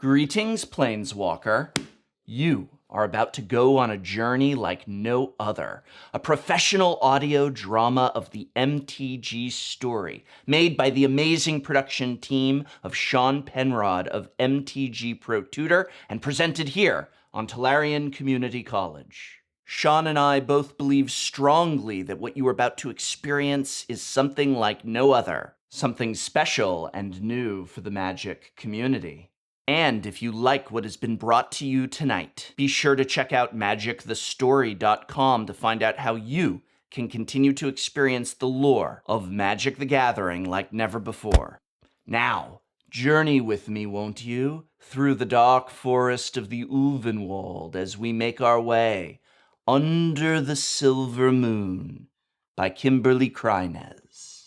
Greetings, Planeswalker. You are about to go on a journey like no other. A professional audio drama of the MTG story, made by the amazing production team of Shaun Penrod of MTG Pro Tutor, and presented here on Tolarian Community College. Shaun and I both believe strongly that what you are about to experience is something like no other. Something special and new for the Magic community. And if you like what has been brought to you tonight, be sure to check out magicthestory.com to find out how you can continue to experience the lore of Magic the Gathering like never before. Now, journey with me, won't you, through the dark forest of the Ulvenwald as we make our way Under the Silver Moon by Kimberly Krynez.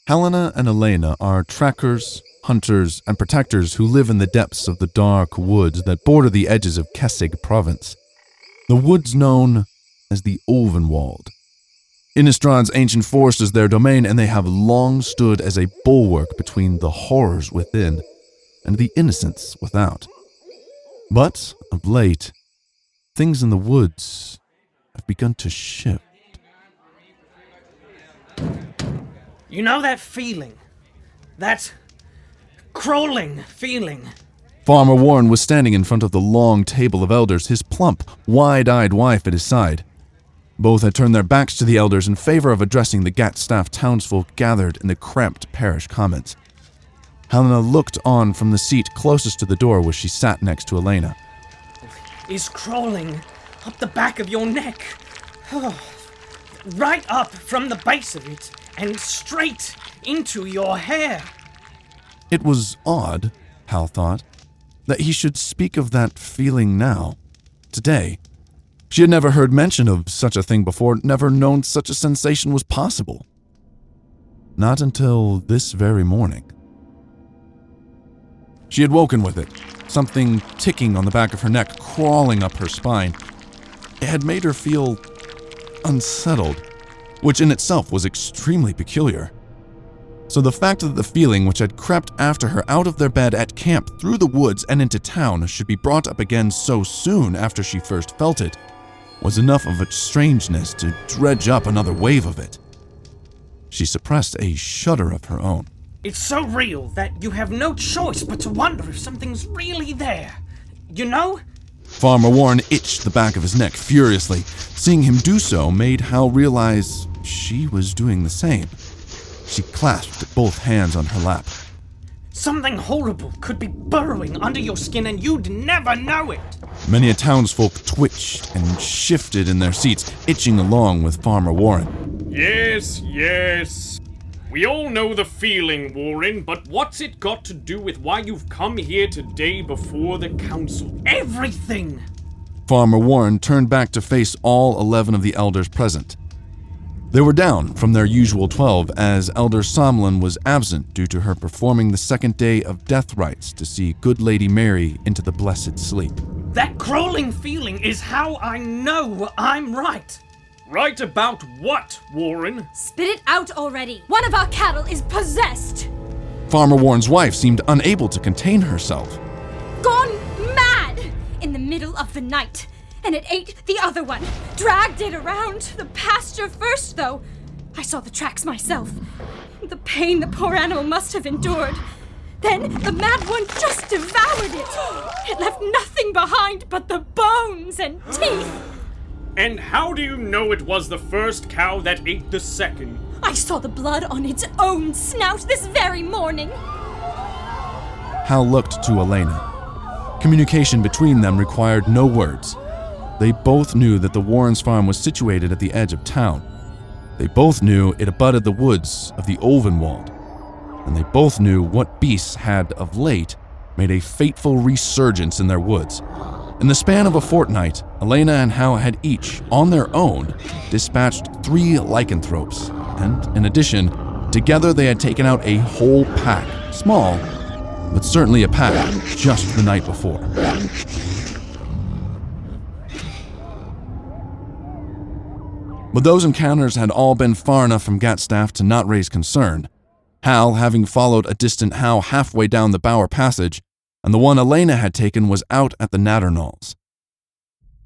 Halana and Alena are trackers, hunters, and protectors who live in the depths of the dark woods that border the edges of Kessig province, the woods known as the Ulvenwald. Innistrad's ancient forest is their domain, and they have long stood as a bulwark between the horrors within and the innocence without. But, of late, things in the woods have begun to shift. You know that feeling? That crawling feeling? Farmer Warin was standing in front of the long table of elders, his plump, wide-eyed wife at his side. Both had turned their backs to the elders in favor of addressing the Gat-staff townsfolk gathered in the cramped parish commons. Halana looked on from the seat closest to the door where she sat next to Alena. Is crawling up the back of your neck. Right up from the base of it. And straight into your hair. It was odd, Hal thought, that he should speak of that feeling now, today. She had never heard mention of such a thing before, never known such a sensation was possible. Not until this very morning. She had woken with it, something ticking on the back of her neck, crawling up her spine. It had made her feel unsettled, which in itself was extremely peculiar. So the fact that the feeling which had crept after her out of their bed at camp, through the woods and into town, should be brought up again so soon after she first felt it, was enough of a strangeness to dredge up another wave of it. She suppressed a shudder of her own. It's so real that you have no choice but to wonder if something's really there. You know? Farmer Warin itched the back of his neck furiously. Seeing him do so made Hal realize she was doing the same. She clasped both hands on her lap. Something horrible could be burrowing under your skin and you'd never know it. Many a townsfolk twitched and shifted in their seats, itching along with Farmer Warin. Yes. We all know the feeling, Warin, but what's it got to do with why you've come here today before the council? Everything! Farmer Warin turned back to face all 11 of the elders present. They were down from their usual 12 as Elder Somlin was absent due to her performing the second day of death rites to see good Lady Mary into the blessed sleep. That crawling feeling is how I know I'm right. Right about what, Warin? Spit it out already. One of our cattle is possessed. Farmer Warin's wife seemed unable to contain herself. Gone mad in the middle of the night. And it ate the other one. Dragged it around the pasture first, though. I saw the tracks myself. The pain the poor animal must have endured. Then the mad one just devoured it. It left nothing behind but the bones and teeth. And how do you know it was the first cow that ate the second? I saw the blood on its own snout this very morning. Hal looked to Alena. Communication between them required no words. They both knew that the Warrens' farm was situated at the edge of town. They both knew it abutted the woods of the Ulvenwald. And they both knew what beasts had, of late, made a fateful resurgence in their woods. In the span of a fortnight, Alena and Hal had each, on their own, dispatched 3 lycanthropes, and, in addition, together they had taken out a whole pack, small, but certainly a pack, just the night before. But those encounters had all been far enough from Gat-staff to not raise concern. Hal having followed a distant How halfway down the Bower Passage, and the one Alena had taken was out at the Natternalls.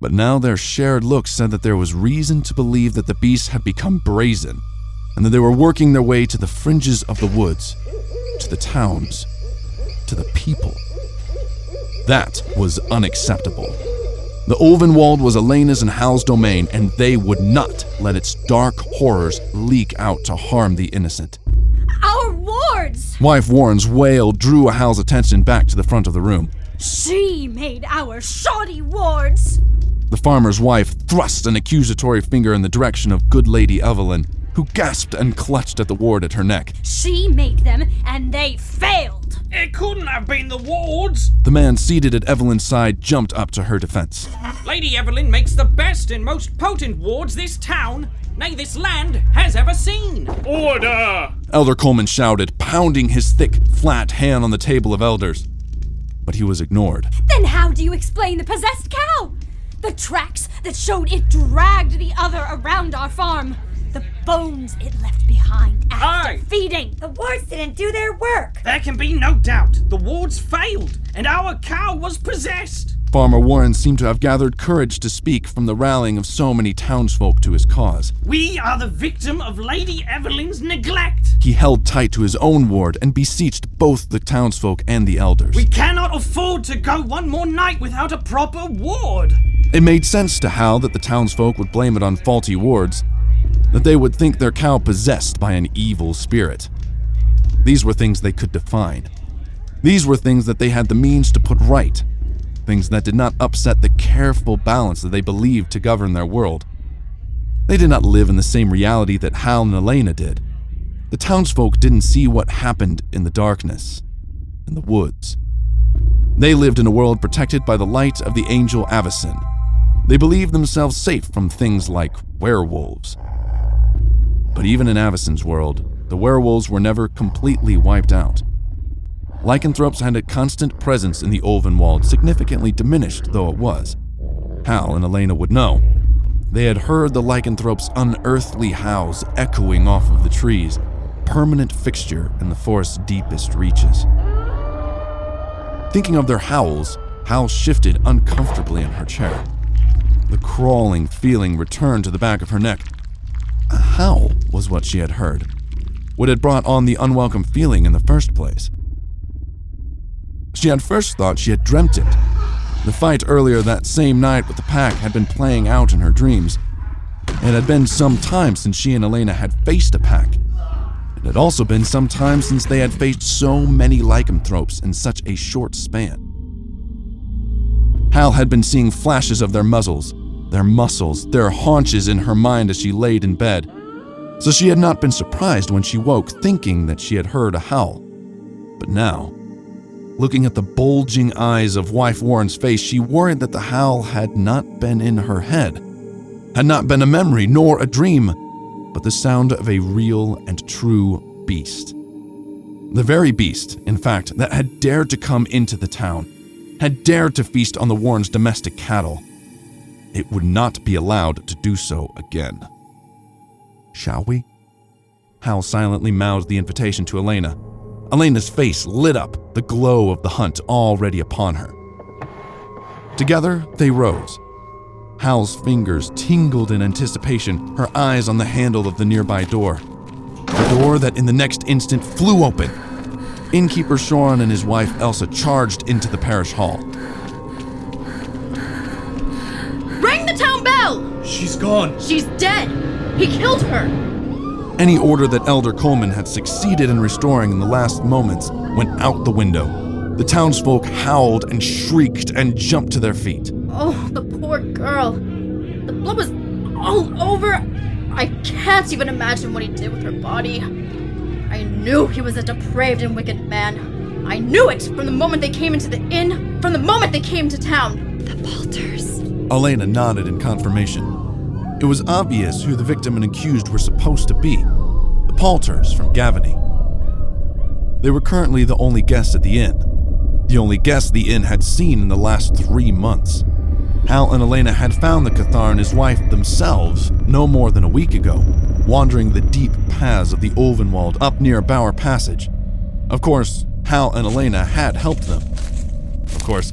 But now their shared looks said that there was reason to believe that the beasts had become brazen, and that they were working their way to the fringes of the woods, to the towns, to the people. That was unacceptable. The Ulvenwald was Alena's and Hal's domain, and they would not let its dark horrors leak out to harm the innocent. Our wards! Wife Warren's wail drew Hal's attention back to the front of the room. She made our shoddy wards! The farmer's wife thrust an accusatory finger in the direction of good Lady Evelyn, who gasped and clutched at the ward at her neck. She made them, and they failed! It couldn't have been the wards! The man seated at Evelyn's side jumped up to her defense. Lady Evelyn makes the best and most potent wards this town, nay, this land, has ever seen. Order! Elder Coleman shouted, pounding his thick, flat hand on the table of elders. But he was ignored. Then how do you explain the possessed cow? The tracks that showed it dragged the other around our farm. The bones it left behind after feeding. The wards didn't do their work. There can be no doubt. The wards failed, and our cow was possessed. Farmer Warren seemed to have gathered courage to speak from the rallying of so many townsfolk to his cause. We are the victim of Lady Evelyn's neglect. He held tight to his own ward and beseeched both the townsfolk and the elders. We cannot afford to go one more night without a proper ward. It made sense to Hal that the townsfolk would blame it on faulty wards, that they would think their cow possessed by an evil spirit. These were things they could define. These were things that they had the means to put right. Things that did not upset the careful balance that they believed to govern their world. They did not live in the same reality that Hal and Alena did. The townsfolk didn't see what happened in the darkness, in the woods. They lived in a world protected by the light of the angel Avacyn. They believed themselves safe from things like werewolves. But even in Avacyn's world, the werewolves were never completely wiped out. Lycanthropes had a constant presence in the Ulvenwald, significantly diminished though it was. Hal and Alena would know. They had heard the lycanthropes' unearthly howls echoing off of the trees, permanent fixture in the forest's deepest reaches. Thinking of their howls, Hal shifted uncomfortably in her chair. The crawling feeling returned to the back of her neck. A howl was what she had heard, what had brought on the unwelcome feeling in the first place. She had first thought she had dreamt it. The fight earlier that same night with the pack had been playing out in her dreams. It had been some time since she and Alena had faced a pack. It had also been some time since they had faced so many lycanthropes in such a short span. Hal had been seeing flashes of their muzzles, their muscles, their haunches in her mind as she laid in bed. So she had not been surprised when she woke thinking that she had heard a howl. But now, looking at the bulging eyes of Wife Warren's face, she worried that the howl had not been in her head, had not been a memory nor a dream, but the sound of a real and true beast. The very beast, in fact, that had dared to come into the town, had dared to feast on the Warrens' domestic cattle. It would not be allowed to do so again. Shall we? Hal silently mouthed the invitation to Alena. Alena's face lit up, the glow of the hunt already upon her. Together, they rose. Hal's fingers tingled in anticipation, her eyes on the handle of the nearby door. The door that in the next instant flew open. Innkeeper Shoran and his wife Elsa charged into the parish hall. Ring the town bell! She's gone. She's dead! He killed her! Any order that Elder Coleman had succeeded in restoring in the last moments went out the window. The townsfolk howled and shrieked and jumped to their feet. Oh, the poor girl. The blood was all over. I can't even imagine what he did with her body. I knew he was a depraved and wicked man. I knew it from the moment they came into the inn, from the moment they came to town. The Palters. Alena nodded in confirmation. It was obvious who the victim and accused were supposed to be. The Palters from Gavany. They were currently the only guests at the inn. The only guests the inn had seen in the last 3 months. Hal and Alena had found the Cathar and his wife themselves no more than a week ago. wandering the deep paths of the Ulvenwald up near Bower Passage. Of course, Hal and Alena had helped them. Of course,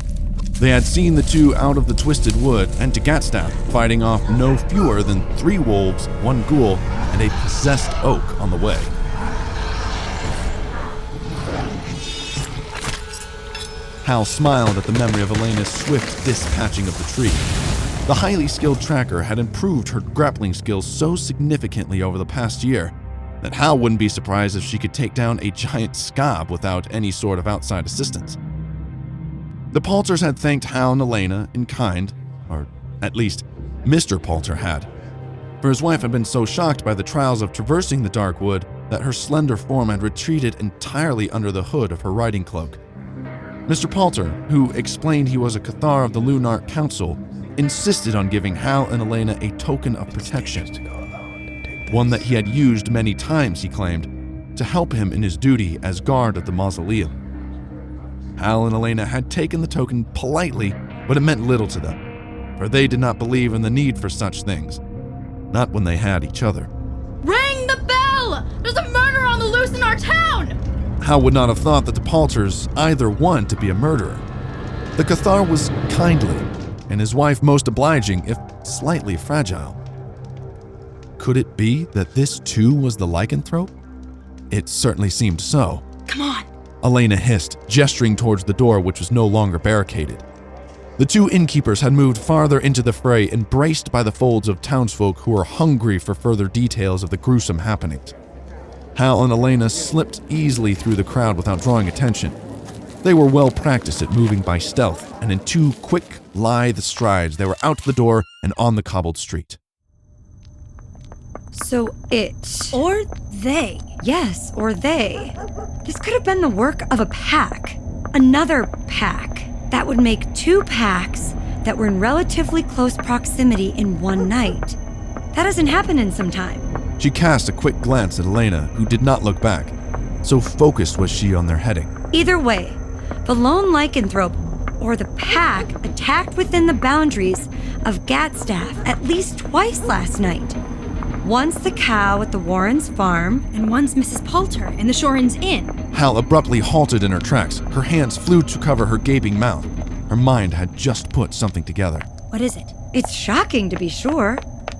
they had seen the two out of the Twisted Wood and to Gatstaff, fighting off no fewer than 3 wolves, 1 ghoul, and a possessed oak on the way. Hal smiled at the memory of Alena's swift dispatching of the tree. The highly skilled tracker had improved her grappling skills so significantly over the past year that Hal wouldn't be surprised if she could take down a giant scab without any sort of outside assistance. The Palters had thanked Hal and Alena in kind, or at least Mr. Palter had, for his wife had been so shocked by the trials of traversing the dark wood that her slender form had retreated entirely under the hood of her riding cloak. Mr. Palter, who explained he was a Cathar of the Lunar Council, insisted on giving Hal and Alena a token of protection, one that he had used many times, he claimed, to help him in his duty as guard of the mausoleum. Hal and Alena had taken the token politely, but it meant little to them, for they did not believe in the need for such things, not when they had each other. Ring the bell! There's a murder on the loose in our town! Hal would not have thought that the Palters either wanted to be a murderer. The Cathar was kindly, and his wife most obliging, if slightly fragile. Could it be that this too was the lycanthrope? It certainly seemed so. Come on. Alena hissed, gesturing towards the door which was no longer barricaded. The 2 innkeepers had moved farther into the fray, embraced by the folds of townsfolk who were hungry for further details of the gruesome happenings. Hal and Alena slipped easily through the crowd without drawing attention. They were well practiced at moving by stealth, and in 2 quick, lithe strides they were out the door and on the cobbled street. So it... Or they. Yes, or they. This could have been the work of a pack. Another pack. That would make 2 packs that were in relatively close proximity in one night. That hasn't happened in some time. She cast a quick glance at Alena, who did not look back. So focused was she on their heading. Either way, the lone lycanthrope, or the pack, attacked within the boundaries of Gatstaff at least twice last night. Once the cow at the Warrens' farm, And once Mrs. Palter in the Shoran's inn. Hal abruptly halted in her tracks. Her hands flew to cover her gaping mouth. Her mind had just put something together. What is it? It's shocking to be sure,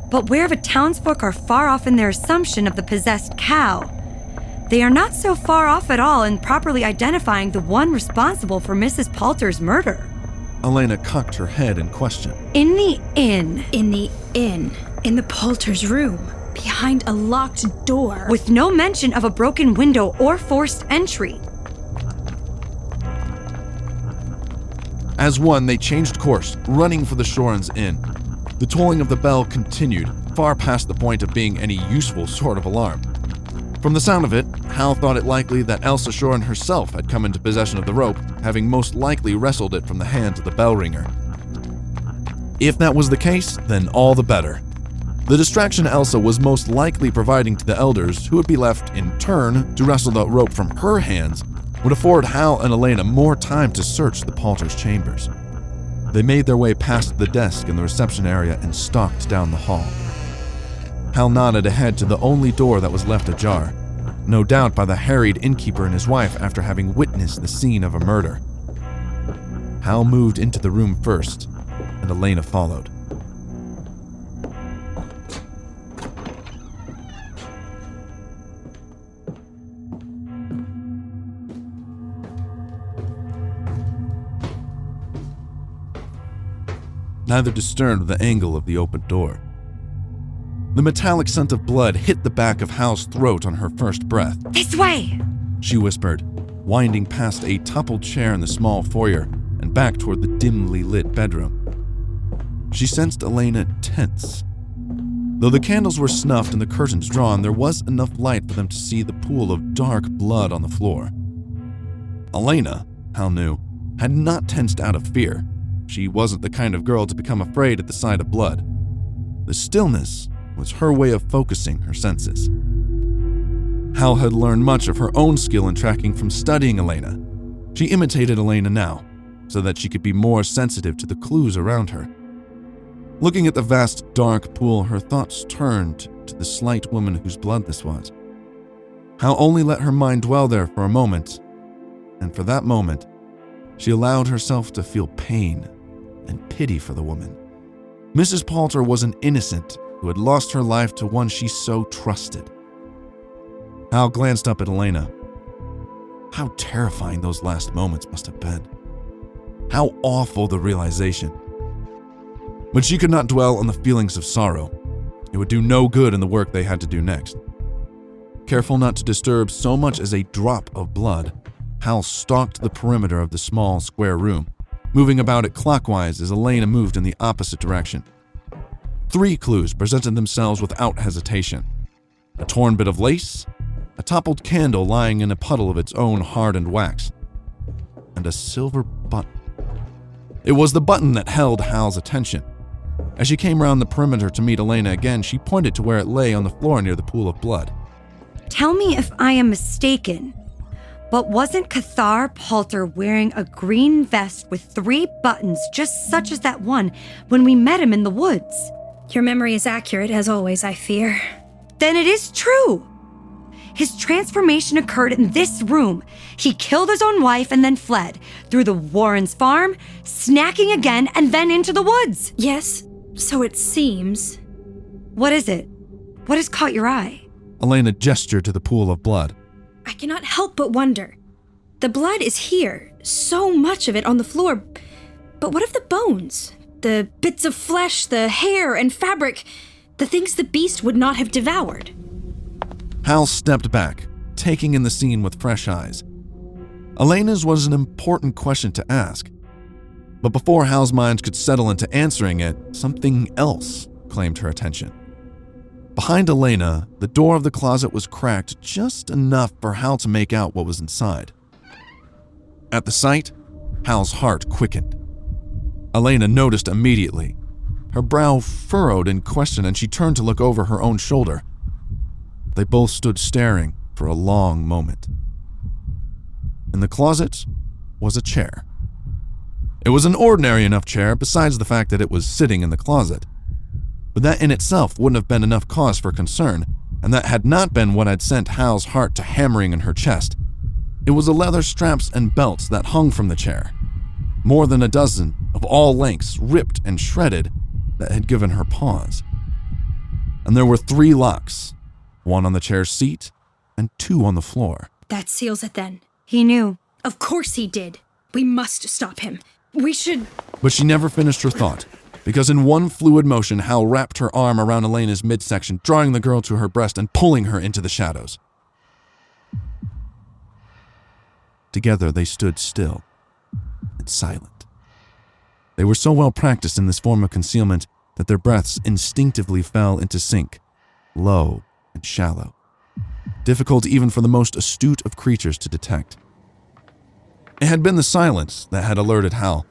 but where the townsfolk are far off in their assumption of the possessed cow, they are not so far off at all in properly identifying the one responsible for Mrs. Palter's murder. Alena cocked her head in question. In the inn. In the inn. In the Palter's room. Behind a locked door. With no mention of a broken window or forced entry. As one, they changed course, running for the Shoran's inn. The tolling of the bell continued, far past the point of being any useful sort of alarm. From the sound of it, Hal thought it likely that Elsa Shoran herself had come into possession of the rope, having most likely wrestled it from the hands of the bell ringer. If that was the case, then all the better. The distraction Elsa was most likely providing to the elders, who would be left, in turn, to wrestle the rope from her hands, would afford Hal and Alena more time to search the Palter's chambers. They made their way past the desk in the reception area and stalked down the hall. Hal nodded ahead to the only door that was left ajar, no doubt by the harried innkeeper and his wife after having witnessed the scene of a murder. Hal moved into the room first, and Alena followed. Neither discerned the angle of the open door. The metallic scent of blood hit the back of Hal's throat on her first breath. This way! She whispered, winding past a toppled chair in the small foyer and back toward the dimly lit bedroom. She sensed Alena tense. Though the candles were snuffed and the curtains drawn, there was enough light for them to see the pool of dark blood on the floor. Alena, Hal knew, had not tensed out of fear. She wasn't the kind of girl to become afraid at the sight of blood. The stillness was her way of focusing her senses. Hal had learned much of her own skill in tracking from studying Alena. She imitated Alena now, so that she could be more sensitive to the clues around her. Looking at the vast dark pool, her thoughts turned to the slight woman whose blood this was. Hal only let her mind dwell there for a moment, and for that moment, she allowed herself to feel pain and pity for the woman. Mrs. Palter was an innocent who had lost her life to one she so trusted. Hal glanced up at Alena. How terrifying those last moments must have been. How awful the realization. But she could not dwell on the feelings of sorrow. It would do no good in the work they had to do next. Careful not to disturb so much as a drop of blood, Hal stalked the perimeter of the small, square room, moving about it clockwise as Alena moved in the opposite direction. 3 clues presented themselves without hesitation. A torn bit of lace, a toppled candle lying in a puddle of its own hardened wax, and a silver button. It was the button that held Hal's attention. As she came round the perimeter to meet Alena again, she pointed to where it lay on the floor near the pool of blood. Tell me if I am mistaken, but wasn't Cathar Palter wearing a green vest with 3 buttons just such as that one when we met him in the woods? Your memory is accurate, as always, I fear. Then it is true. His transformation occurred in this room. He killed his own wife and then fled through the Warren's farm, snacking again, and then into the woods. Yes, so it seems. What is it? What has caught your eye? Alena gestured to the pool of blood. I cannot help but wonder. The blood is here, so much of it on the floor. But what of the bones? The bits of flesh, the hair and fabric, the things the beast would not have devoured. Hal stepped back, taking in the scene with fresh eyes. Alena's was an important question to ask. But before Hal's mind could settle into answering it, something else claimed her attention. Behind Alena, the door of the closet was cracked just enough for Hal to make out what was inside. At the sight, Hal's heart quickened. Alena noticed immediately. Her brow furrowed in question and she turned to look over her own shoulder. They both stood staring for a long moment. In the closet was a chair. It was an ordinary enough chair besides the fact that it was sitting in the closet. But that in itself wouldn't have been enough cause for concern, and that had not been what had sent Hal's heart to hammering in her chest. It was the leather straps and belts that hung from the chair. More than a dozen, of all lengths, ripped and shredded, that had given her pause. And there were 3 locks, 1 on the chair's seat and 2 on the floor. That seals it then. He knew. Of course he did. We must stop him. We should... But she never finished her thought, because in one fluid motion, Hal wrapped her arm around Alena's midsection, drawing the girl to her breast and pulling her into the shadows. Together they stood still and silent. They were so well practiced in this form of concealment that their breaths instinctively fell into sync, low and shallow, difficult even for the most astute of creatures to detect. It had been the silence that had alerted Hal,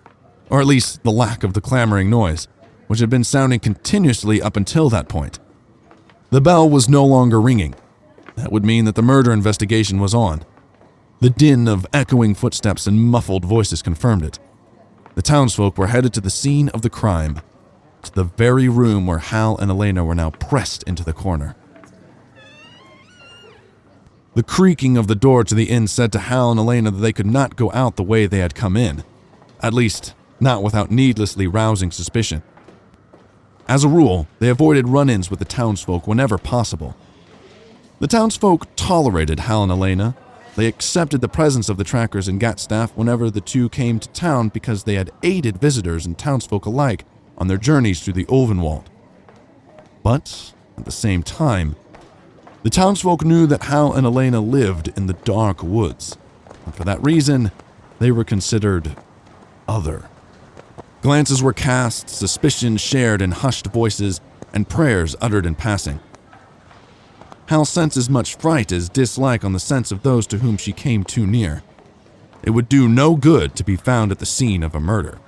or at least the lack of the clamoring noise, which had been sounding continuously up until that point. The bell was no longer ringing. That would mean that the murder investigation was on. The din of echoing footsteps and muffled voices confirmed it. The townsfolk were headed to the scene of the crime, to the very room where Hal and Alena were now pressed into the corner. The creaking of the door to the inn said to Hal and Alena that they could not go out the way they had come in, at least not without needlessly rousing suspicion. As a rule, they avoided run-ins with the townsfolk whenever possible. The townsfolk tolerated Hal and Alena. They accepted the presence of the trackers and GAT staff whenever the two came to town because they had aided visitors and townsfolk alike on their journeys through the Ulvenwald. But, at the same time, the townsfolk knew that Hal and Alena lived in the dark woods, and for that reason, they were considered other. Glances were cast, suspicions shared in hushed voices, and prayers uttered in passing. Hal sensed as much fright as dislike on the sense of those to whom she came too near. It would do no good to be found at the scene of a murder.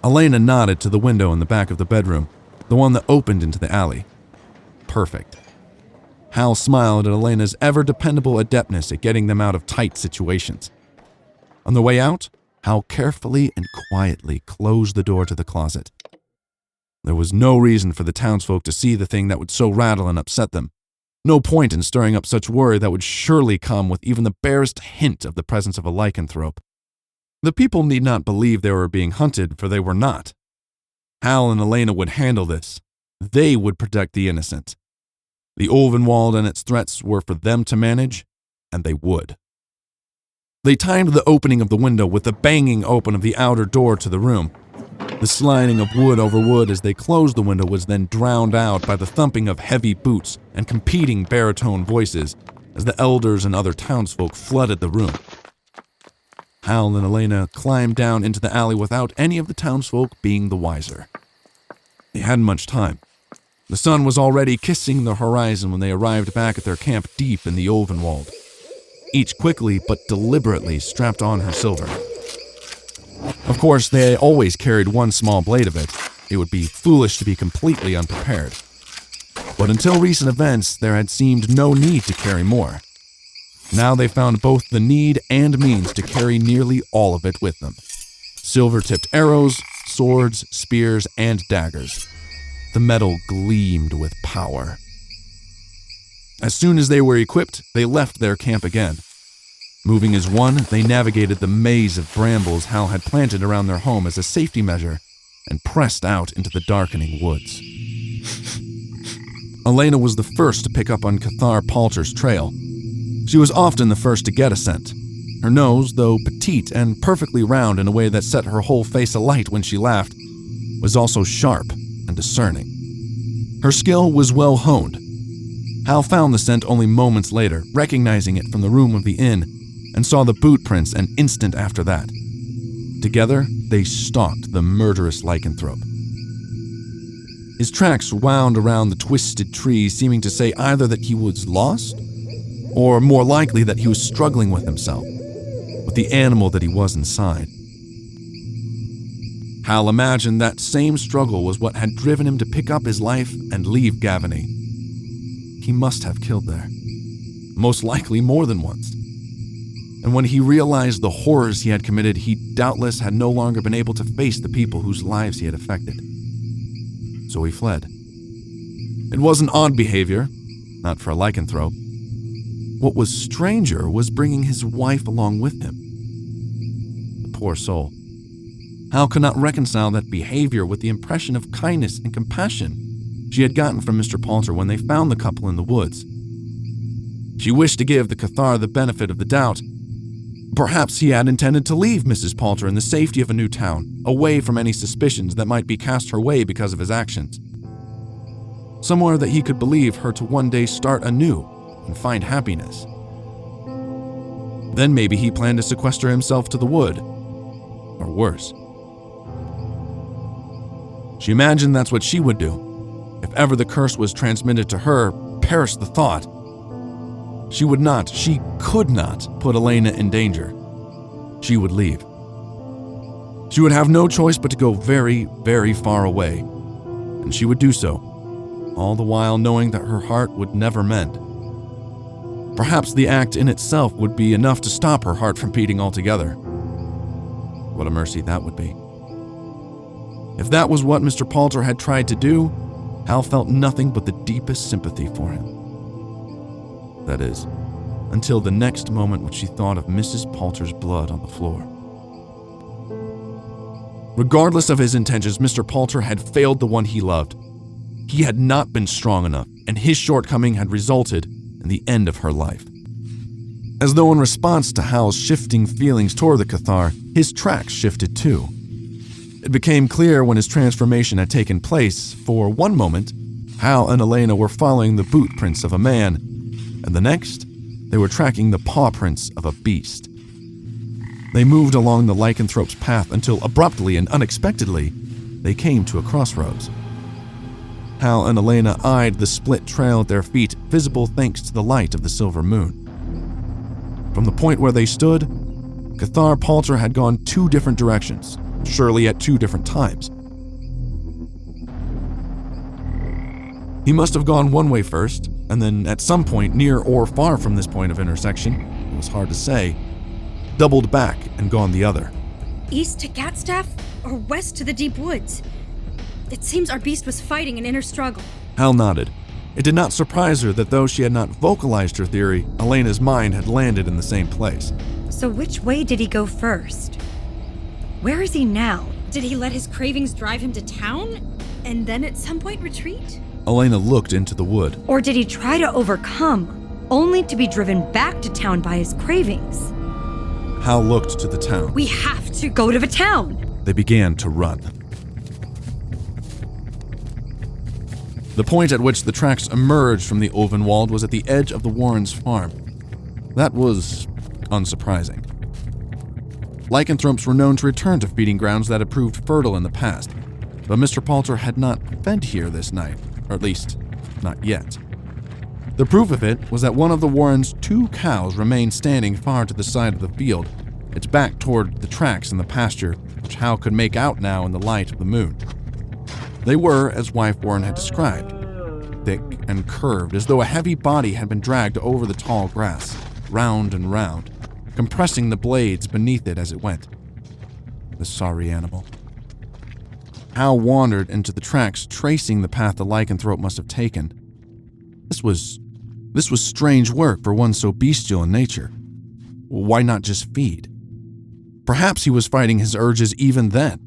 Alena nodded to the window in the back of the bedroom, the one that opened into the alley. Perfect. Hal smiled at Alena's ever-dependable adeptness at getting them out of tight situations. On the way out, Hal carefully and quietly closed the door to the closet. There was no reason for the townsfolk to see the thing that would so rattle and upset them. No point in stirring up such worry that would surely come with even the barest hint of the presence of a lycanthrope. The people need not believe they were being hunted, for they were not. Hal and Alena would handle this. They would protect the innocent. The Ulvenwald and its threats were for them to manage, and they would. They timed the opening of the window with the banging open of the outer door to the room. The sliding of wood over wood as they closed the window was then drowned out by the thumping of heavy boots and competing baritone voices as the elders and other townsfolk flooded the room. Hal and Alena climbed down into the alley without any of the townsfolk being the wiser. They hadn't much time. The sun was already kissing the horizon when they arrived back at their camp deep in the Ulvenwald. Each quickly but deliberately strapped on her silver. Of course, they always carried one small blade of it. It would be foolish to be completely unprepared. But until recent events, there had seemed no need to carry more. Now they found both the need and means to carry nearly all of it with them. Silver-tipped arrows, swords, spears, and daggers. The metal gleamed with power. As soon as they were equipped, they left their camp again. Moving as one, they navigated the maze of brambles Hal had planted around their home as a safety measure and pressed out into the darkening woods. Alena was the first to pick up on Cathar Palter's trail. She was often the first to get a scent. Her nose, though petite and perfectly round in a way that set her whole face alight when she laughed, was also sharp and discerning. Her skill was well honed. Hal found the scent only moments later, recognizing it from the room of the inn, and saw the boot prints an instant after that. Together, they stalked the murderous lycanthrope. His tracks wound around the twisted trees, seeming to say either that he was lost, or more likely that he was struggling with himself, with the animal that he was inside. Hal imagined that same struggle was what had driven him to pick up his life and leave Gavany. He must have killed there, most likely more than once. And when he realized the horrors he had committed, he doubtless had no longer been able to face the people whose lives he had affected. So he fled. It wasn't odd behavior, not for a lycanthrope. What was stranger was bringing his wife along with him. The poor soul. Hal could not reconcile that behavior with the impression of kindness and compassion she had gotten from Mr. Palter when they found the couple in the woods. She wished to give the Cathar the benefit of the doubt. Perhaps he had intended to leave Mrs. Palter in the safety of a new town, away from any suspicions that might be cast her way because of his actions. Somewhere that he could believe her to one day start anew and find happiness. Then maybe he planned to sequester himself to the wood, or worse. She imagined that's what she would do. If ever the curse was transmitted to her, perish the thought. She could not put Alena in danger. She would leave. She would have no choice but to go very, very far away, and she would do so, all the while knowing that her heart would never mend. Perhaps the act in itself would be enough to stop her heart from beating altogether. What a mercy that would be. If that was what Mr. Palter had tried to do, Hal felt nothing but the deepest sympathy for him. That is, until the next moment when she thought of Mrs. Palter's blood on the floor. Regardless of his intentions, Mr. Palter had failed the one he loved. He had not been strong enough, and his shortcoming had resulted in the end of her life. As though in response to Hal's shifting feelings toward the Cathar, his tracks shifted too. It became clear when his transformation had taken place. For one moment, Hal and Alena were following the boot prints of a man, and the next, they were tracking the paw prints of a beast. They moved along the lycanthrope's path until abruptly and unexpectedly, they came to a crossroads. Hal and Alena eyed the split trail at their feet, visible thanks to the light of the silver moon. From the point where they stood, Cathar Palter had gone two different directions, surely at two different times. He must have gone one way first, and then at some point near or far from this point of intersection, it was hard to say, doubled back and gone the other. East to Catstaff or west to the deep woods? It seems our beast was fighting an inner struggle. Hal nodded. It did not surprise her that though she had not vocalized her theory, Alena's mind had landed in the same place. So which way did he go first? Where is he now? Did he let his cravings drive him to town, and then at some point retreat? Alena looked into the wood. Or did he try to overcome, only to be driven back to town by his cravings? Hal looked to the town. We have to go to the town! They began to run. The point at which the tracks emerged from the Ovenwald was at the edge of the Warrens' farm. That was unsurprising. Lycanthropes were known to return to feeding grounds that had proved fertile in the past, but Mr. Palter had not fed here this night, or at least, not yet. The proof of it was that one of the Warrens' 2 cows remained standing far to the side of the field, its back toward the tracks in the pasture, which Hal could make out now in the light of the moon. They were, as wife Warren had described, thick and curved, as though a heavy body had been dragged over the tall grass, round and round, compressing the blades beneath it as it went. The sorry animal. Hal wandered into the tracks, tracing the path the lycanthrope must have taken. This was strange work for one so bestial in nature. Why not just feed? Perhaps he was fighting his urges even then.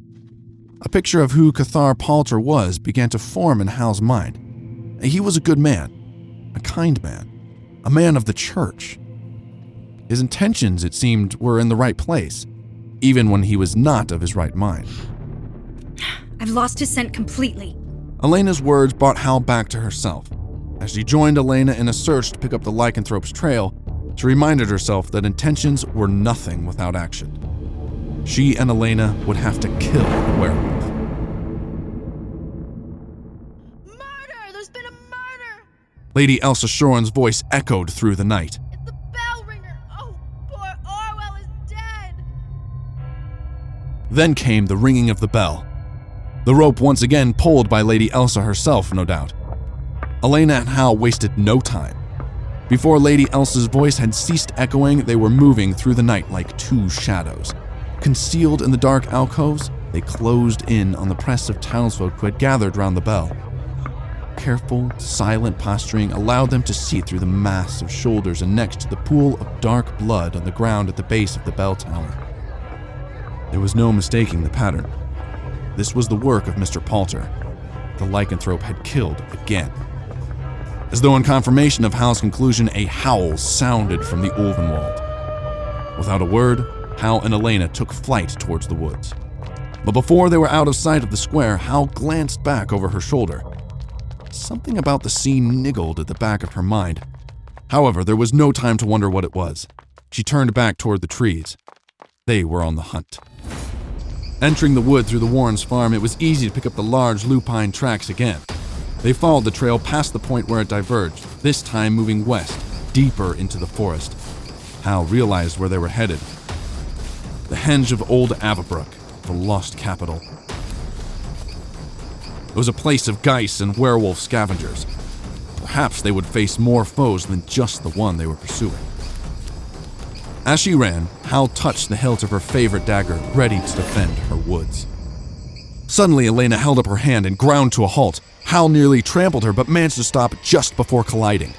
A picture of who Cathar Palter was began to form in Hal's mind. He was a good man, a kind man, a man of the church. His intentions, it seemed, were in the right place, even when he was not of his right mind. I've lost his scent completely. Alena's words brought Hal back to herself. As she joined Alena in a search to pick up the lycanthrope's trail, she reminded herself that intentions were nothing without action. She and Alena would have to kill the werewolf. Murder! There's been a murder! Lady Elsa Shoran's voice echoed through the night. It's the bell ringer! Oh, poor Orwell is dead! Then came the ringing of the bell. The rope once again pulled by Lady Elsa herself, no doubt. Alena and Hal wasted no time. Before Lady Elsa's voice had ceased echoing, they were moving through the night like 2 shadows. Concealed in the dark alcoves, they closed in on the press of townsfolk who had gathered round the bell. Careful, silent posturing allowed them to see through the mass of shoulders and necks to the pool of dark blood on the ground at the base of the bell tower. There was no mistaking the pattern. This was the work of Mr. Palter. The lycanthrope had killed again. As though in confirmation of Hal's conclusion, a howl sounded from the Ovenwald. Without a word, Hal and Alena took flight towards the woods. But before they were out of sight of the square, Hal glanced back over her shoulder. Something about the scene niggled at the back of her mind. However, there was no time to wonder what it was. She turned back toward the trees. They were on the hunt. Entering the wood through the Warrens' farm, it was easy to pick up the large lupine tracks again. They followed the trail past the point where it diverged, this time moving west, deeper into the forest. Hal realized where they were headed. The henge of Old Avabrook, the lost capital. It was a place of geese and werewolf scavengers. Perhaps they would face more foes than just the one they were pursuing. As she ran, Hal touched the hilt of her favorite dagger, ready to defend her woods. Suddenly, Alena held up her hand and ground to a halt. Hal nearly trampled her, but managed to stop just before colliding,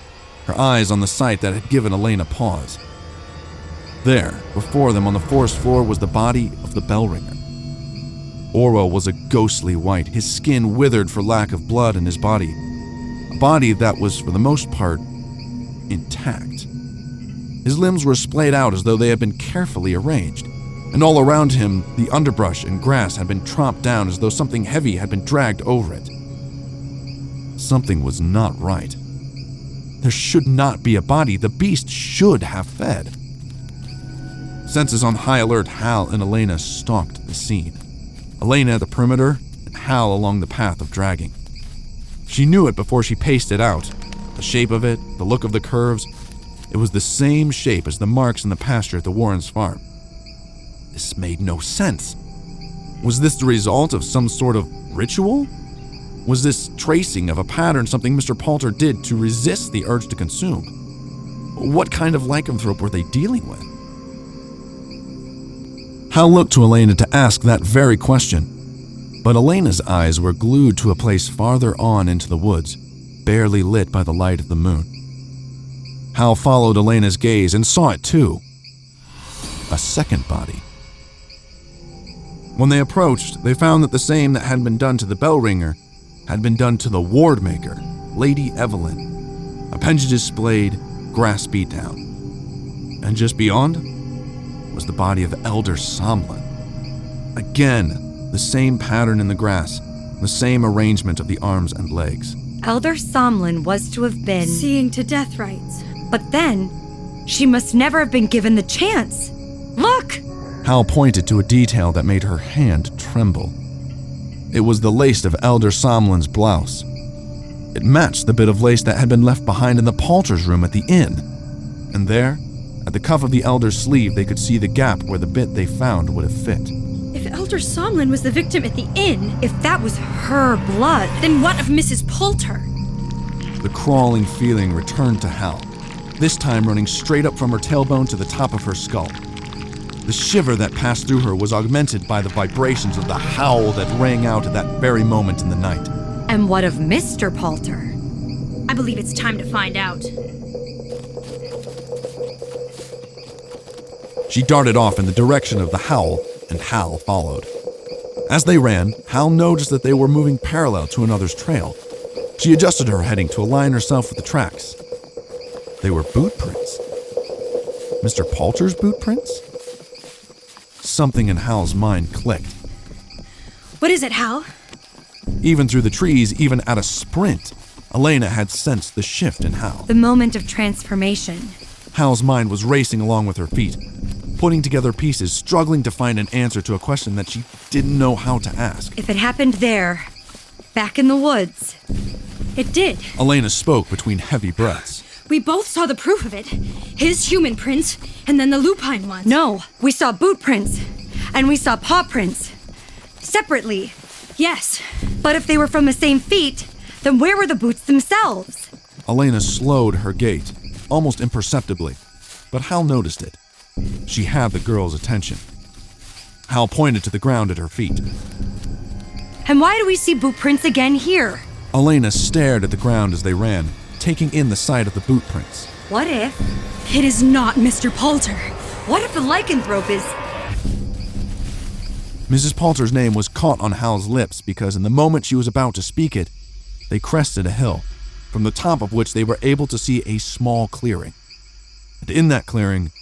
her eyes on the sight that had given Alena pause. There, before them on the forest floor, was the body of the bell ringer. Orwell was a ghostly white, his skin withered for lack of blood in his body. A body that was, for the most part, intact. His limbs were splayed out as though they had been carefully arranged, and all around him, the underbrush and grass had been tromped down as though something heavy had been dragged over it. Something was not right. There should not be a body. The beast should have fed. Senses on high alert, Hal and Alena stalked the scene. Alena at the perimeter, and Hal along the path of dragging. She knew it before she paced it out. The shape of it, the look of the curves, it was the same shape as the marks in the pasture at the Warrens' farm. This made no sense. Was this the result of some sort of ritual? Was this tracing of a pattern something Mr. Palter did to resist the urge to consume? What kind of lycanthrope were they dealing with? Hal looked to Alena to ask that very question. But Alena's eyes were glued to a place farther on into the woods, barely lit by the light of the moon. Hal followed Alena's gaze and saw it too. A second body. When they approached, they found that the same that had been done to the bell ringer had been done to the ward maker, Lady Evelyn. Appendages splayed, grass beat down. And just beyond was the body of Elder Somlin. Again, the same pattern in the grass, the same arrangement of the arms and legs. Elder Somlin was to have been Seeing to death rites. But then, she must never have been given the chance. Look! Hal pointed to a detail that made her hand tremble. It was the lace of Elder Somlin's blouse. It matched the bit of lace that had been left behind in the Palter's room at the inn. And there, at the cuff of the Elder's sleeve, they could see the gap where the bit they found would have fit. If Elder Somlin was the victim at the inn, If that was her blood, then what of Mrs. Palter? The crawling feeling returned to Hal, this time running straight up from her tailbone to the top of her skull. The shiver that passed through her was augmented by the vibrations of the howl that rang out at that very moment in the night. and what of Mr. Palter? I believe it's time to find out. She darted off in the direction of the howl, and Hal followed. As they ran, Hal noticed that they were moving parallel to another's trail. She adjusted her heading to align herself with the tracks. They were boot prints. Mr. Palter's boot prints? Something in Hal's mind clicked. What is it, Hal? Even through the trees, even at a sprint, Alena had sensed the shift in Hal. The moment of transformation. Hal's mind was racing along with her feet, putting together pieces, struggling to find an answer to a question that she didn't know how to ask. If it happened there, back in the woods. It did. Alena spoke between heavy breaths. We both saw the proof of it. His human prints, and then the lupine ones. No, we saw boot prints, and we saw paw prints. Separately. Yes. But if they were from the same feet, then where were the boots themselves? Alena slowed her gait, almost imperceptibly, but Hal noticed it. She had the girl's attention. Hal pointed to the ground at her feet. And why do we see boot prints again here? Alena stared at the ground as they ran, taking in the sight of the boot prints. What if? It is not Mr. Palter. What if the lycanthrope is... Mrs. Palter's name was caught on Hal's lips because in the moment she was about to speak it, they crested a hill, from the top of which they were able to see a small clearing. And in that clearing,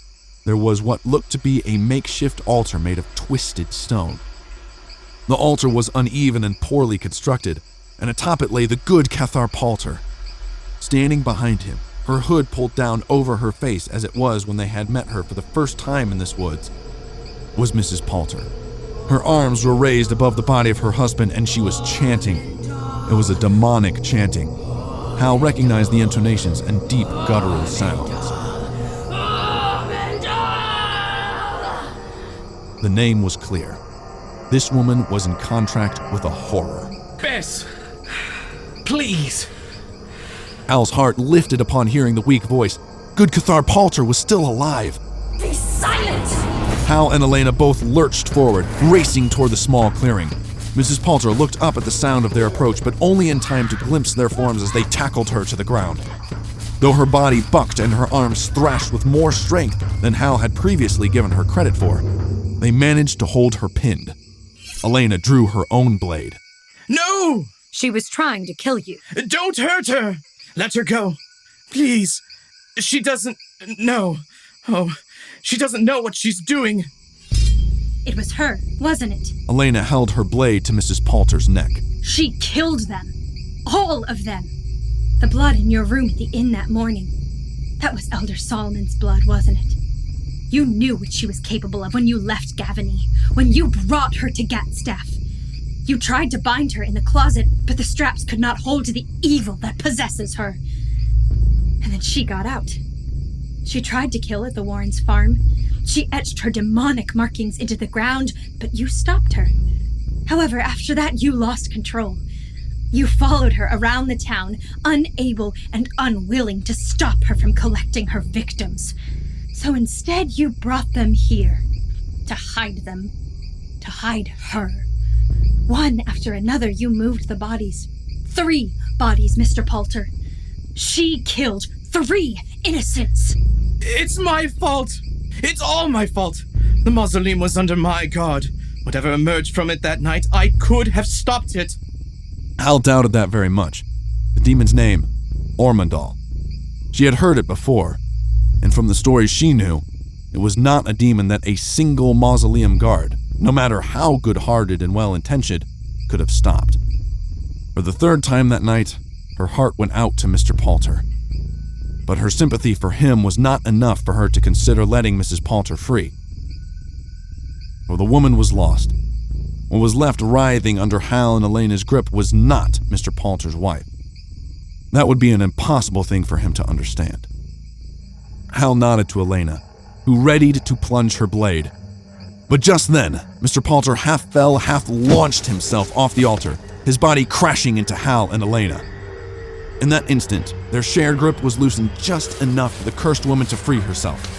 there was what looked to be a makeshift altar made of twisted stone. The altar was uneven and poorly constructed, and atop it lay the good Cathar Palter. Standing behind him, her hood pulled down over her face as it was when they had met her for the first time in this woods, was Mrs. Palter. Her arms were raised above the body of her husband, and she was chanting. It was a demonic chanting. Hal recognized the intonations and deep guttural sounds. The name was clear. This woman was in contract with a horror. Bess, please. Hal's heart lifted upon hearing the weak voice. Good Cathar Palter was still alive. Be silent! Hal and Alena both lurched forward, racing toward the small clearing. Mrs. Palter looked up at the sound of their approach, but only in time to glimpse their forms as they tackled her to the ground. Though her body bucked and her arms thrashed with more strength than Hal had previously given her credit for, they managed to hold her pinned. Alena drew her own blade. No! She was trying to kill you. Don't hurt her! Let her go. Please. She doesn't know. Oh, she doesn't know what she's doing. It was her, wasn't it? Alena held her blade to Mrs. Palter's neck. She killed them. All of them. The blood in your room at the inn that morning. That was Elder Solomon's blood, wasn't it? You knew what she was capable of when you left Gavany, when you brought her to Gatstaff. You tried to bind her in the closet, but the straps could not hold to the evil that possesses her. And then she got out. She tried to kill at the Warrens' farm. She etched her demonic markings into the ground, but you stopped her. However, after that, you lost control. You followed her around the town, unable and unwilling to stop her from collecting her victims. So instead, you brought them here to hide them, to hide her. One after another, you moved the bodies. 3 bodies, Mr. Palter. She killed 3 innocents. It's my fault. It's all my fault. The mausoleum was under my guard. Whatever emerged from it that night, I could have stopped it. Hal doubted that very much. The demon's name, Ormondal. She had heard it before, and from the stories she knew, it was not a demon that a single mausoleum guard, no matter how good-hearted and well-intentioned, could have stopped. For the 3rd time that night, her heart went out to Mr. Palter. But her sympathy for him was not enough for her to consider letting Mrs. Palter free. For the woman was lost. What was left writhing under Hal and Alena's grip was not Mr. Palter's wife. That would be an impossible thing for him to understand. Hal nodded to Alena, who readied to plunge her blade. But just then, Mr. Palter half fell, half launched himself off the altar, his body crashing into Hal and Alena. In that instant, their shared grip was loosened just enough for the cursed woman to free herself.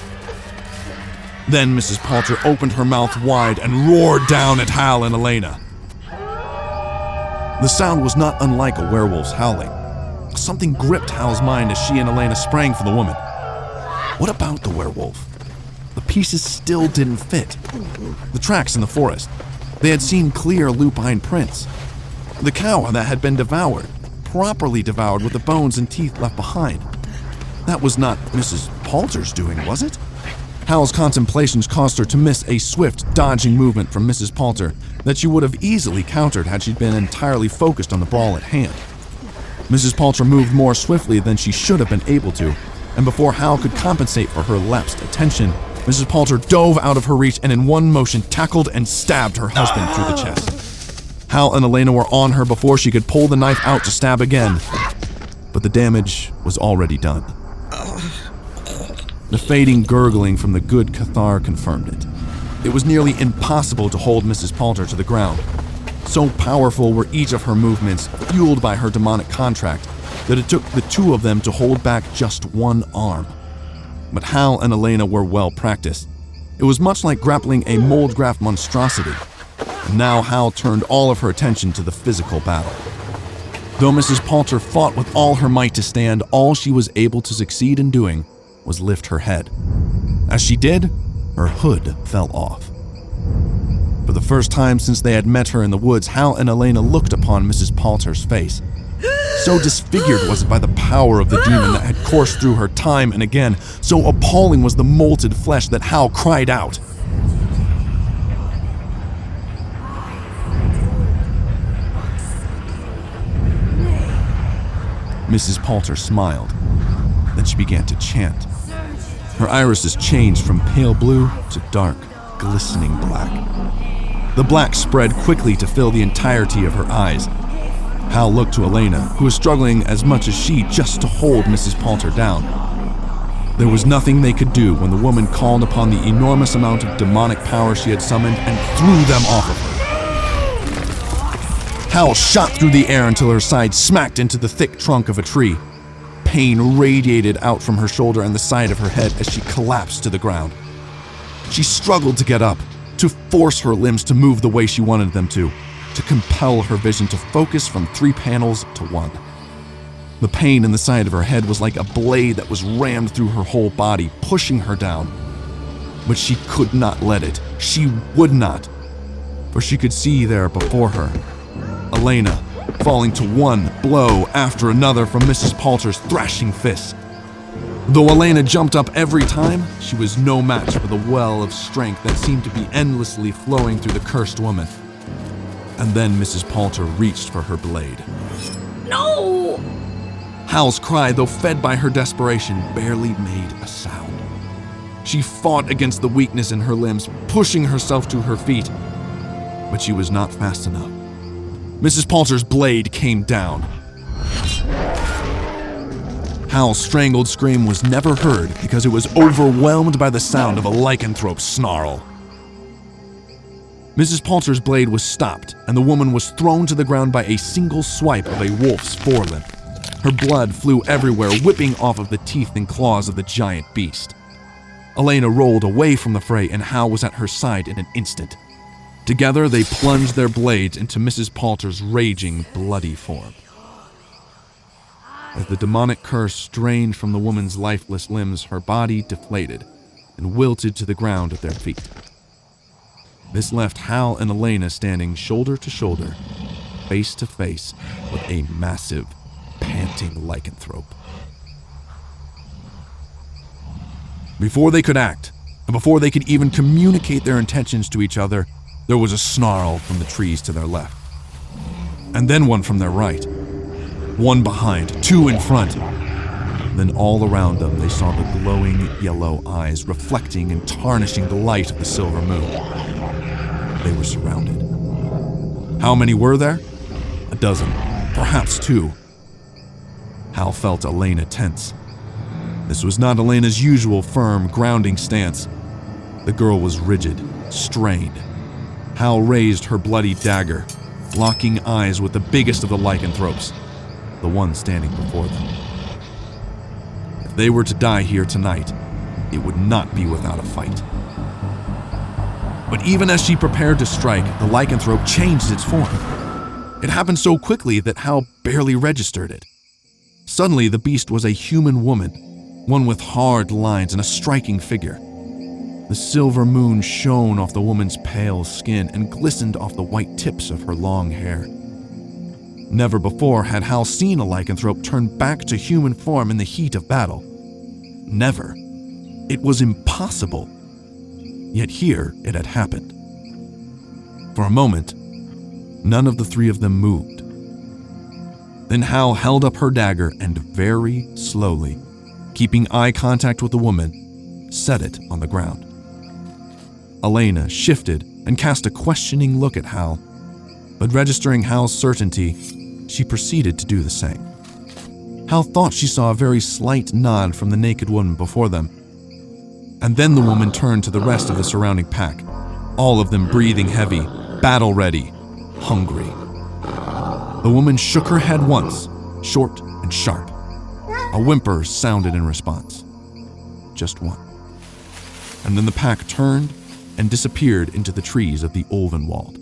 Then Mrs. Palter opened her mouth wide and roared down at Hal and Alena. The sound was not unlike a werewolf's howling. Something gripped Hal's mind as she and Alena sprang for the woman. What about the werewolf? The pieces still didn't fit. The tracks in the forest. They had seen clear lupine prints. The cow that had been devoured, properly devoured with the bones and teeth left behind. That was not Mrs. Palter's doing, was it? Hal's contemplations caused her to miss a swift, dodging movement from Mrs. Palter that she would have easily countered had she been entirely focused on the brawl at hand. Mrs. Palter moved more swiftly than she should have been able to, and before Hal could compensate for her lapsed attention, Mrs. Palter dove out of her reach and in one motion tackled and stabbed her husband through the chest. Hal and Alena were on her before she could pull the knife out to stab again, but the damage was already done. The fading gurgling from the good Cathar confirmed it. It was nearly impossible to hold Mrs. Palter to the ground. So powerful were each of her movements, fueled by her demonic contract, that it took the 2 of them to hold back just 1 arm. But Hal and Alena were well practiced. It was much like grappling a mold-graft monstrosity. And now Hal turned all of her attention to the physical battle. Though Mrs. Palter fought with all her might to stand, all she was able to succeed in doing was lift her head. As she did, her hood fell off. For the first time since they had met her in the woods, Hal and Alena looked upon Mrs. Palter's face. So disfigured was it by the power of the demon that had coursed through her time and again, so appalling was the molted flesh that Hal cried out. Mrs. Palter smiled. Then she began to chant. Her irises changed from pale blue to dark, glistening black. The black spread quickly to fill the entirety of her eyes. Hal looked to Alena, who was struggling as much as she just to hold Mrs. Palter down. There was nothing they could do when the woman called upon the enormous amount of demonic power she had summoned and threw them off of her. Hal shot through the air until her side smacked into the thick trunk of a tree. Pain radiated out from her shoulder and the side of her head as she collapsed to the ground. She struggled to get up, to force her limbs to move the way she wanted them to compel her vision to focus from 3 panels to 1. The pain in the side of her head was like a blade that was rammed through her whole body, pushing her down. But she could not let it. She would not. For she could see there before her Alena, falling to one blow after another from Mrs. Palter's thrashing fists. Though Alena jumped up every time, she was no match for the well of strength that seemed to be endlessly flowing through the cursed woman. And then Mrs. Palter reached for her blade. No! Hal's cry, though fed by her desperation, barely made a sound. She fought against the weakness in her limbs, pushing herself to her feet, but she was not fast enough. Mrs. Palter's blade came down. Hal's strangled scream was never heard because it was overwhelmed by the sound of a lycanthrope's snarl. Mrs. Palter's blade was stopped, and the woman was thrown to the ground by a single swipe of a wolf's forelimb. Her blood flew everywhere, whipping off of the teeth and claws of the giant beast. Alena rolled away from the fray, and Hal was at her side in an instant. Together, they plunged their blades into Mrs. Palter's raging, bloody form. As the demonic curse strained from the woman's lifeless limbs, her body deflated and wilted to the ground at their feet. This left Hal and Alena standing shoulder to shoulder, face to face with a massive, panting lycanthrope. Before they could act, and before they could even communicate their intentions to each other, there was a snarl from the trees to their left, and then one from their right. One behind, two in front. Then all around them they saw the glowing yellow eyes reflecting and tarnishing the light of the silver moon. They were surrounded. How many were there? A dozen, perhaps two. Hal felt Alena tense. This was not Alena's usual firm, grounding stance. The girl was rigid, strained. Hal raised her bloody dagger, locking eyes with the biggest of the lycanthropes, the one standing before them. If they were to die here tonight, it would not be without a fight. But even as she prepared to strike, the lycanthrope changed its form. It happened so quickly that Hal barely registered it. Suddenly, the beast was a human woman, one with hard lines and a striking figure. The silver moon shone off the woman's pale skin and glistened off the white tips of her long hair. Never before had Hal seen a lycanthrope turn back to human form in the heat of battle. Never. It was impossible. Yet here it had happened. For a moment, none of the three of them moved. Then Hal held up her dagger and very slowly, keeping eye contact with the woman, set it on the ground. Alena shifted and cast a questioning look at Hal, but registering Hal's certainty, she proceeded to do the same. Hal thought she saw a very slight nod from the naked woman before them, and then the woman turned to the rest of the surrounding pack, all of them breathing heavy, battle-ready, hungry. The woman shook her head once, short and sharp. A whimper sounded in response. Just one. And then the pack turned and disappeared into the trees of the Ulvenwald.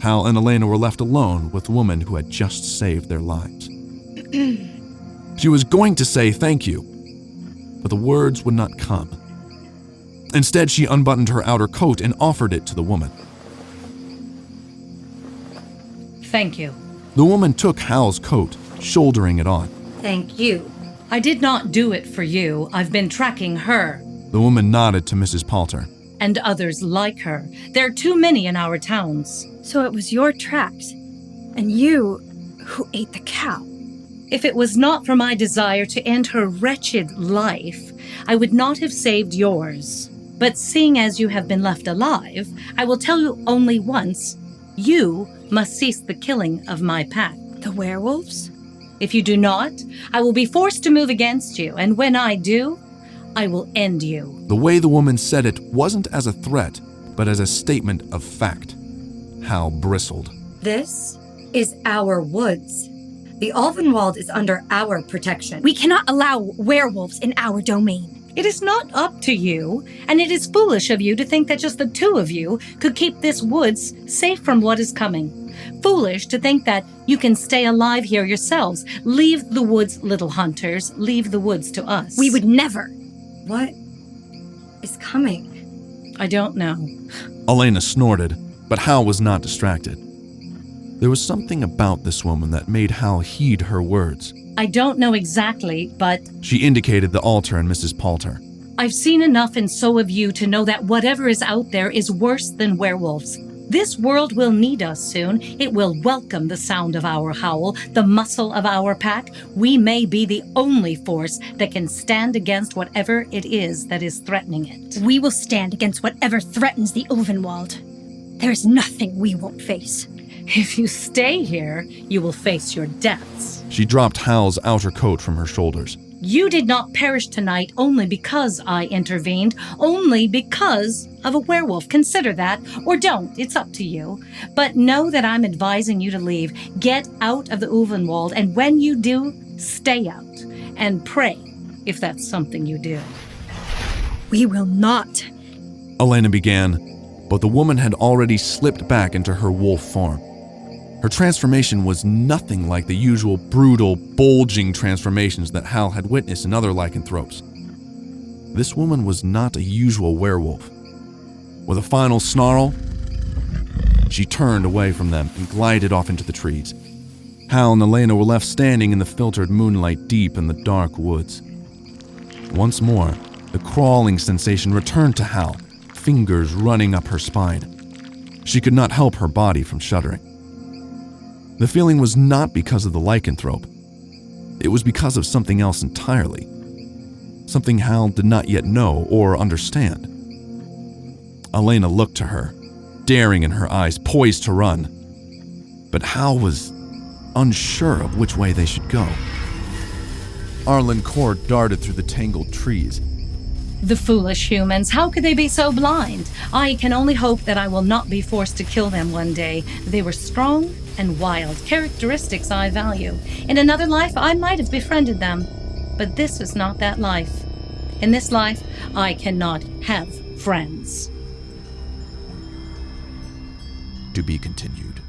Hal and Alena were left alone with the woman who had just saved their lives. She was going to say thank you, but the words would not come. Instead, she unbuttoned her outer coat and offered it to the woman. Thank you. The woman took Hal's coat, shouldering it on. Thank you. I did not do it for you. I've been tracking her. The woman nodded to Mrs. Palter. And others like her. There are too many in our towns. So it was your tracks, and you who ate the cow. If it was not for my desire to end her wretched life, I would not have saved yours. But seeing as you have been left alive, I will tell you only once, you must cease the killing of my pack. The werewolves? If you do not, I will be forced to move against you, and when I do, I will end you. The way the woman said it wasn't as a threat, but as a statement of fact. Hal bristled. This is our woods. The Ulvenwald is under our protection. We cannot allow werewolves in our domain. It is not up to you, and it is foolish of you to think that just the two of you could keep this woods safe from what is coming. Foolish to think that you can stay alive here yourselves. Leave the woods, little hunters. Leave the woods to us. We would never. What is coming? I don't know. Alena snorted, but Hal was not distracted. There was something about this woman that made Hal heed her words. I don't know exactly, but... She indicated the altar and Mrs. Palter. I've seen enough, and so have you, to know that whatever is out there is worse than werewolves. This world will need us soon. It will welcome the sound of our howl, the muscle of our pack. We may be the only force that can stand against whatever it is that is threatening it. We will stand against whatever threatens the Ulvenwald. There is nothing we won't face. If you stay here, you will face your deaths. She dropped Hal's outer coat from her shoulders. You did not perish tonight only because I intervened, only because of a werewolf. Consider that, or don't. It's up to you. But know that I'm advising you to leave. Get out of the Ulvenwald, and when you do, stay out. And pray, if that's something you do. We will not. Alena began, but the woman had already slipped back into her wolf form. Her transformation was nothing like the usual brutal, bulging transformations that Hal had witnessed in other lycanthropes. This woman was not a usual werewolf. With a final snarl, she turned away from them and glided off into the trees. Hal and Alena were left standing in the filtered moonlight deep in the dark woods. Once more, the crawling sensation returned to Hal, fingers running up her spine. She could not help her body from shuddering. The feeling was not because of the lycanthrope. It was because of something else entirely. Something Hal did not yet know or understand. Alena looked to her, daring in her eyes, poised to run. But Hal was unsure of which way they should go. Arlinn Cord darted through the tangled trees. The foolish humans, how could they be so blind? I can only hope that I will not be forced to kill them one day. They were strong and wild, characteristics I value. In another life, I might have befriended them. But this is not that life. In this life, I cannot have friends. To be continued.